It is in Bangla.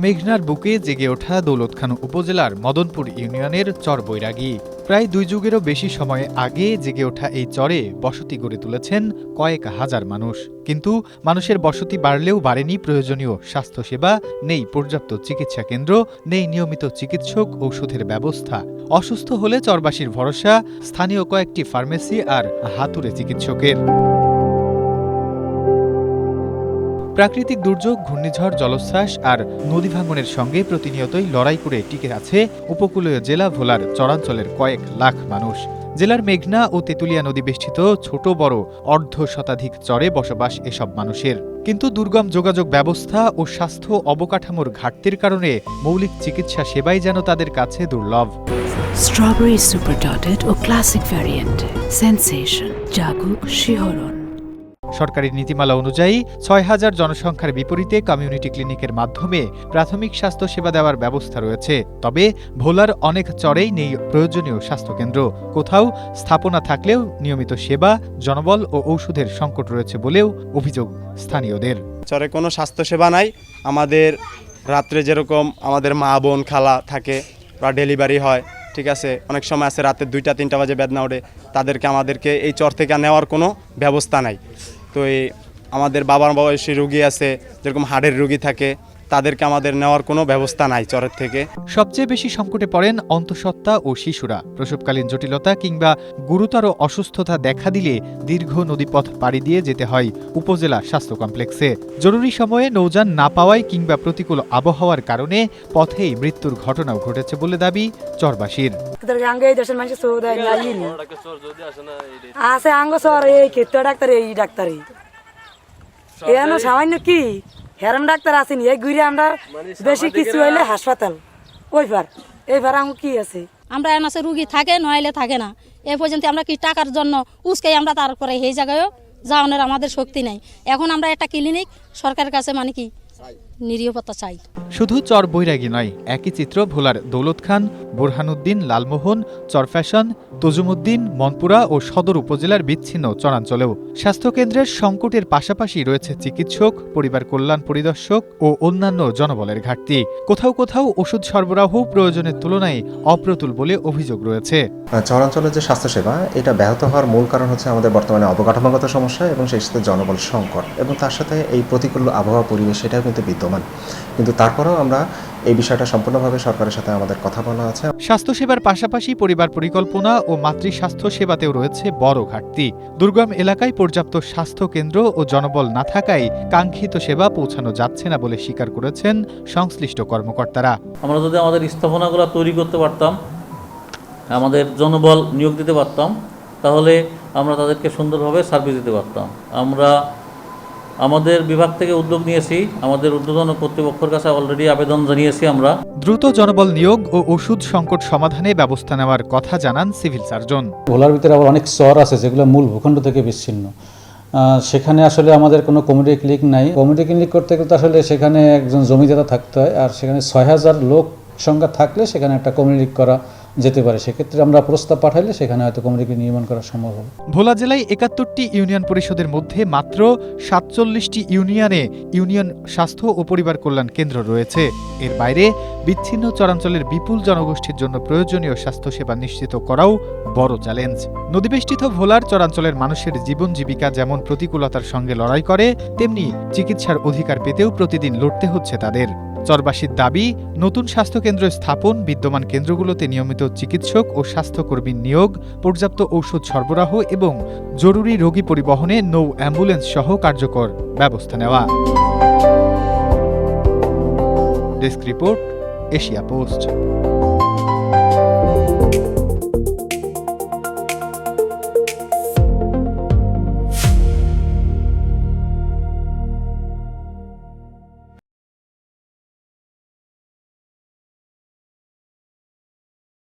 মেঘনার বুকে জেগে ওঠা দৌলতখান উপজেলার মদনপুর ইউনিয়নের চর বৈরাগী। প্রায় ২ যুগেরও বেশি সময় আগে জেগে ওঠা এই চরে বসতি গড়ে তুলেছেন কয়েক হাজার মানুষ। কিন্তু মানুষের বসতি বাড়লেও বাড়েনি প্রয়োজনীয় স্বাস্থ্যসেবা, নেই পর্যাপ্ত চিকিৎসা কেন্দ্র, নেই নিয়মিত চিকিৎসক, ঔষধের ব্যবস্থা। অসুস্থ হলে চরবাসীর ভরসা স্থানীয় কয়েকটি ফার্মেসি আর হাতুড়ে চিকিৎসকের। প্রাকৃতিক দুর্যোগ, ঘূর্ণিঝড়, জলোচ্ছ্বাস আর নদী ভাঙনের সঙ্গে প্রতিনিয়তই লড়াই করে টিকে আছে উপকূলীয় জেলা ভোলার চরাঞ্চলের কয়েক লাখ মানুষ। জেলার মেঘনা ও তেঁতুলিয়া নদী বেষ্টিত ছোট বড় অর্ধশতাধিক চরে বসবাস এসব মানুষের। কিন্তু দুর্গম যোগাযোগ ব্যবস্থা ও স্বাস্থ্য অবকাঠামোর ঘাটতির কারণে মৌলিক চিকিৎসা সেবাই যেন তাদের কাছে দুর্লভ। স্ট্রবেরি সুপার ডটেড ও ক্লাসিক ভ্যারিয়েন্ট সেনসেশন জাগুক শিহরণ। সরকারি নীতিমালা অনুযায়ী ৬,০০০ জনসংখ্যার বিপরীতে কমিউনিটি ক্লিনিকের মাধ্যমে প্রাথমিক স্বাস্থ্য সেবা দেওয়ার ব্যবস্থা রয়েছে। তবে ভোলার অনেক চরেই নেই প্রয়োজনীয় স্বাস্থ্যকেন্দ্র। কোথাও স্থাপনা থাকলেও নিয়মিত সেবা, জনবল ও ঔষধের সংকট রয়েছে বলেও অভিযোগ স্থানীয়দের। চরে কোনো স্বাস্থ্যসেবা নাই। আমাদের রাত্রে যেরকম আমাদের মা বোন খালা থাকে বা ডেলিভারি হয়, ঠিক আছে, অনেক সময় আছে রাতে ২টা-৩টা বাজে বেদনা ওঠে, আমাদেরকে এই চর থেকে নেওয়ার কোনো ব্যবস্থা নাই। তো এই আমাদের বাবার বয়সী রোগী আছে, যেরকম হাড়ের রোগী থাকে, তাদেরকে আমাদের নেওয়ার কোনো ব্যবস্থা নাই চরের থেকে। সবচেয়ে বেশি সংকটে পড়েন অন্তঃসত্ত্বা ও শিশুরা। প্রসবকালীন জটিলতা কিংবা গুরুতর অসুস্থতা দেখা দিলে দীর্ঘ নদীপথ পাড়ি দিয়ে যেতে হয় উপজেলা স্বাস্থ্য কমপ্লেক্সে। জরুরি সময়ে নৌযান না পাওয়ায় কিংবা প্রতিকূল আবহাওয়ার কারণে পথেই মৃত্যুর ঘটনাও ঘটেছে বলে দাবি চরবাসীর। সামান্য কি হেরাম ডাক্তার আসেনি, এই ঘুরে আমরা বেশি কিছু হইলে হাসপাতাল এইবার আমি কি আছে, আমরা এনাসে রুগী থাকে নইলে থাকে না। এই পর্যন্ত আমরা কি টাকার জন্য উস্কাই আমরা তারপরে এই জায়গায়ও যাওয়ানোর আমাদের শক্তি নাই। এখন আমরা একটা ক্লিনিক সরকারের কাছে কি নিরীহতা চাই। শুধু চর বৈরাগী নয়, একই চিত্র ভোলার দৌলতখান, বোরহানুদ্দিন, লালমোহন, চরফ্যাশন, তজুমুদ্দিন, মনপুরা ও সদর উপজেলার বিচ্ছিন্ন চরাঞ্চলেও। স্বাস্থ্যকেন্দ্রের সংকটের পাশাপাশি রয়েছে চিকিৎসক, পরিবার কল্যাণ পরিদর্শক ও অন্যান্য জনবলের ঘাটতি। কোথাও কোথাও ওষুধ সরবরাহ প্রয়োজনের তুলনায় অপ্রতুল বলে অভিযোগ রয়েছে। চরাঞ্চলের যে স্বাস্থ্যসেবা, এটা ব্যাহত হওয়ার মূল কারণ হচ্ছে আমাদের বর্তমানে অবকাঠামোগত সমস্যা এবং সেই সাথে জনবল সংকট, এবং তার সাথে এই প্রতিকূল আবহাওয়া পরিবেশ সেটাও কিন্তু বিদ্যমান। কিন্তু তারপরেও আমরা এই বিষয়টা সম্পূর্ণভাবে সরকারের সাথে আমাদের কথা বলা আছে। স্বাস্থ্যসেবার পাশাপাশি পরিবার পরিকল্পনা ও মাতৃস্বাস্থ্য সেবাতেও রয়েছে বড় ঘাটতি। দুর্গম এলাকায় পর্যাপ্ত স্বাস্থ্য কেন্দ্র ও জনবল না থাকায় কাঙ্ক্ষিত সেবা পৌঁছানো যাচ্ছে না বলে স্বীকার করেছেন সংশ্লিষ্ট কর্মকর্তারা। আমরা যদি আমাদের স্থাপনাগুলো তৈরি করতে পারতাম, আমাদের জনবল নিয়োগ দিতে পারতাম, তাহলে আমরা তাদেরকে সুন্দরভাবে সার্ভিস দিতে পারতাম। আমরা আমাদের বিভাগ থেকে উদ্যোগ নিয়েছি, আমাদের ঊর্ধ্বতন কর্তৃপক্ষের কাছে অলরেডি আবেদন জানিয়েছি। আমরা দ্রুত জনবল নিয়োগ ও ওষুধ সংকট সমাধানে ব্যবস্থা নেওয়ার কথা জানান সিভিল সার্জন। ভোলার ভিতরে আবার অনেক চর আছে যেগুলো মূল ভূখণ্ড থেকে বিচ্ছিন্ন। সেখানে আসলে আমাদের কোনো কমিউনিটি ক্লিনিক নাই। কমিউনিটি ক্লিনিক করতে গেলে আসলে সেখানে একজন জমিদাতা থাকতে হয়, আর সেখানে ৬,০০০ লোক সংখ্যা থাকলে সেখানে একটা কমিউনিটি করা যেতে পারে। সেক্ষেত্রে আমরা প্রস্তাব পাঠাইলে সেখানে হয়তো কমিউনিটি নির্মাণ করা সম্ভব হবে। ভোলা জেলায় ৭১টি ইউনিয়ন পরিষদের মধ্যে মাত্র ৪৭টি ইউনিয়নে ইউনিয়ন স্বাস্থ্য ও পরিবার কল্যাণ কেন্দ্র রয়েছে। এর বাইরে বিচ্ছিন্ন চরাঞ্চলের বিপুল জনগোষ্ঠীর জন্য প্রয়োজনীয় স্বাস্থ্যসেবা নিশ্চিত করাও বড় চ্যালেঞ্জ। নদীবেষ্টিত ভোলার চরাঞ্চলের মানুষের জীবন জীবিকা যেমন প্রতিকূলতার সঙ্গে লড়াই করে, তেমনি চিকিৎসার অধিকার পেতেও প্রতিদিন লড়তে হচ্ছে তাদের। চরবাসীর দাবি, নতুন স্বাস্থ্যকেন্দ্র স্থাপন, বিদ্যমান কেন্দ্রগুলোতে নিয়মিত চিকিৎসক ও স্বাস্থ্যকর্মীর নিয়োগ, পর্যাপ্ত ঔষধ সরবরাহ এবং জরুরি রোগী পরিবহনে নৌ অ্যাম্বুলেন্স সহ কার্যকর ব্যবস্থা নেওয়া। Desk report, Asia post.